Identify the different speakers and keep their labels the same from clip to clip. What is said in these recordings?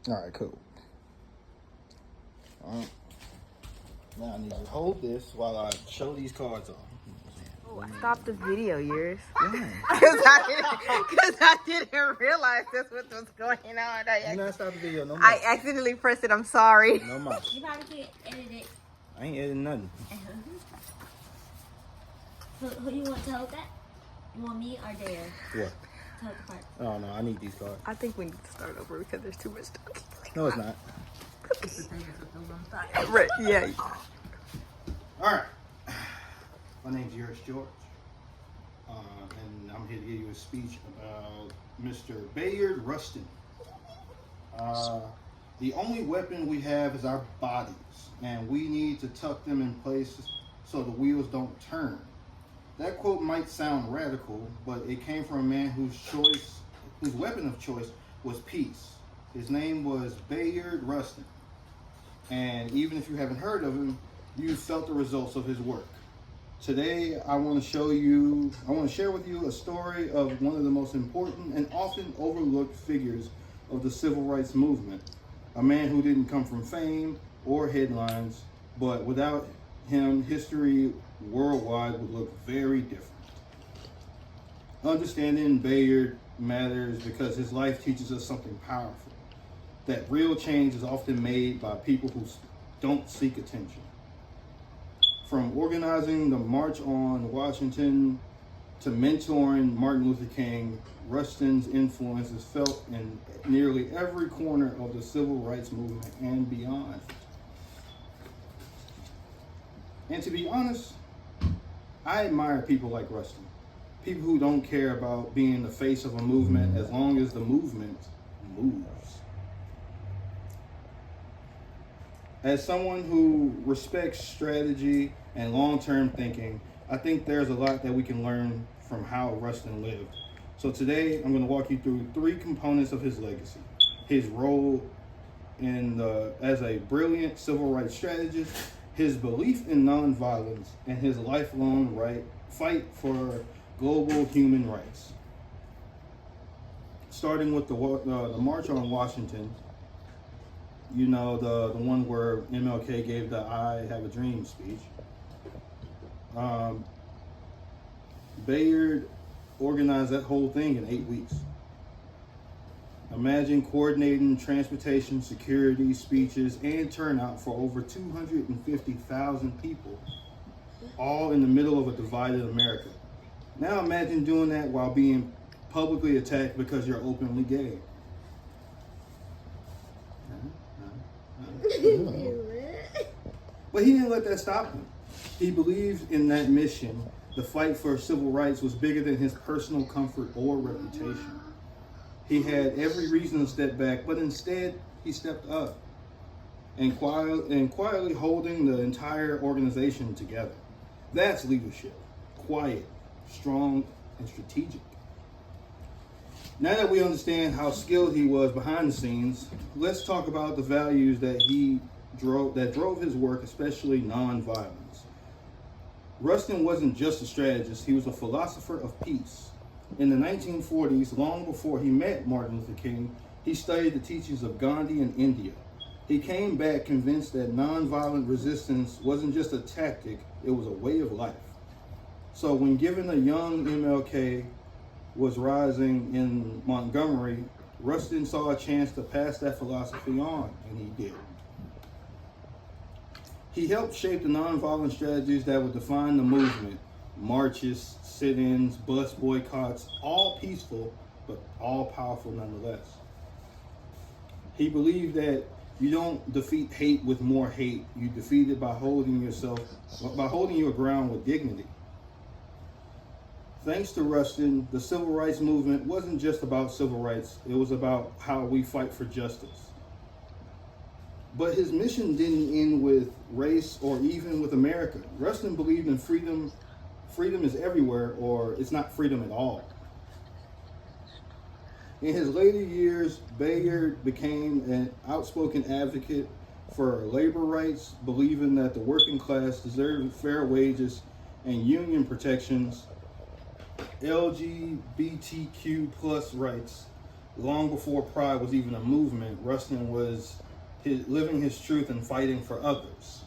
Speaker 1: All right, cool. All right. Now I need you to hold this while I show these cards off.
Speaker 2: Oh, stop the video, yours.
Speaker 1: Why?
Speaker 2: Because I didn't realize that's what was going on.
Speaker 1: You not stop the video no more.
Speaker 2: I accidentally pressed it. I'm sorry.
Speaker 1: No more.
Speaker 3: You probably can't edit it.
Speaker 1: I ain't editing nothing.
Speaker 3: Who you want to hold that? You want me or Dare?
Speaker 1: What?
Speaker 3: To hold the part.
Speaker 1: Oh no, I need these cards.
Speaker 2: I think we need to start over because there's too much talking.
Speaker 1: No, it's not.
Speaker 2: Right, yeah.
Speaker 1: All right. My name's Yours George, and I'm here to give you a speech about Mr. Bayard Rustin. The only weapon we have is our bodies, and we need to tuck them in place so the wheels don't turn. That quote might sound radical, but it came from a man whose weapon of choice was peace. His name was Bayard Rustin, and even if you haven't heard of him, you felt the results of his work. Today, I want to share with you a story of one of the most important and often overlooked figures of the civil rights movement. A man who didn't come from fame or headlines, but without him, history worldwide would look very different. Understanding Bayard matters because his life teaches us something powerful. That real change is often made by people who don't seek attention. From organizing the March on Washington to mentoring Martin Luther King, Rustin's influence is felt in nearly every corner of the civil rights movement and beyond. And to be honest, I admire people like Rustin. People who don't care about being the face of a movement as long as the movement moves. As someone who respects strategy and long-term thinking, I think there's a lot that we can learn from how Rustin lived. So today, I'm going to walk you through 3 components of his legacy. His role as a brilliant civil rights strategist, his belief in nonviolence, and his lifelong fight for global human rights. Starting with the March on Washington, you know, the one where MLK gave the I Have a Dream speech. Bayard organized that whole thing in 8 weeks. Imagine coordinating transportation, security, speeches, and turnout for over 250,000 people, all in the middle of a divided America. Now imagine doing that while being publicly attacked because you're openly gay. But he didn't let that stop him. He believed in that mission. The fight for civil rights was bigger than his personal comfort or reputation. He had every reason to step back, but instead he stepped up and quietly holding the entire organization together. That's leadership. Quiet, strong, and strategic. Now that we understand how skilled he was behind the scenes, let's talk about the values that drove his work, especially nonviolence. Rustin wasn't just a strategist, he was a philosopher of peace. In the 1940s, long before he met Martin Luther King, he studied the teachings of Gandhi in India. He came back convinced that nonviolent resistance wasn't just a tactic, it was a way of life. So when given a young MLK was rising in Montgomery, Rustin saw a chance to pass that philosophy on, and he did. He helped shape the nonviolent strategies that would define the movement. Marches, sit-ins, bus boycotts, all peaceful, but all powerful nonetheless. He believed that you don't defeat hate with more hate. You defeat it by holding your ground with dignity. Thanks to Rustin, the civil rights movement wasn't just about civil rights. It was about how we fight for justice. But his mission didn't end with race or even with America. Rustin believed in freedom. Freedom is everywhere, or it's not freedom at all. In his later years, Bayard became an outspoken advocate for labor rights, believing that the working class deserved fair wages and union protections, LGBTQ plus rights, Long before pride was even a movement, Rustin was living his truth and fighting for others.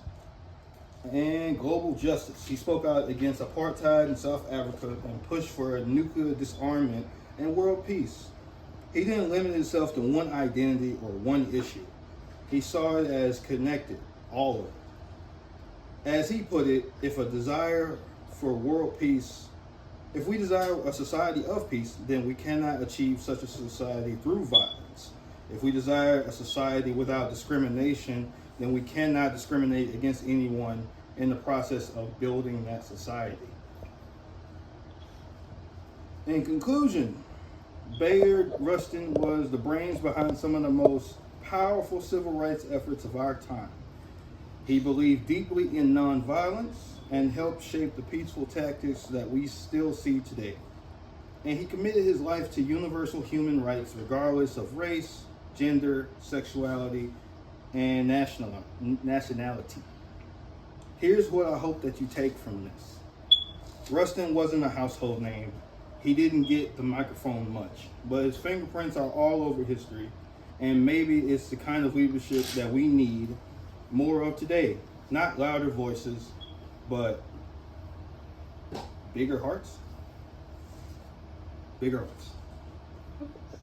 Speaker 1: And global justice. He spoke out against apartheid in South Africa and pushed for nuclear disarmament and world peace. He didn't limit himself to one identity or one issue. He saw it as connected, all of it. As he put it, if we desire a society of peace, then we cannot achieve such a society through violence. If we desire a society without discrimination, then we cannot discriminate against anyone in the process of building that society. In conclusion, Bayard Rustin was the brains behind some of the most powerful civil rights efforts of our time. He believed deeply in nonviolence and helped shape the peaceful tactics that we still see today. And he committed his life to universal human rights regardless of race, gender, sexuality, and nationality. Here's what I hope that you take from this. Rustin wasn't a household name. He didn't get the microphone much, but his fingerprints are all over history, and maybe it's the kind of leadership that we need more of today. Not louder voices, but bigger hearts. Bigger hearts.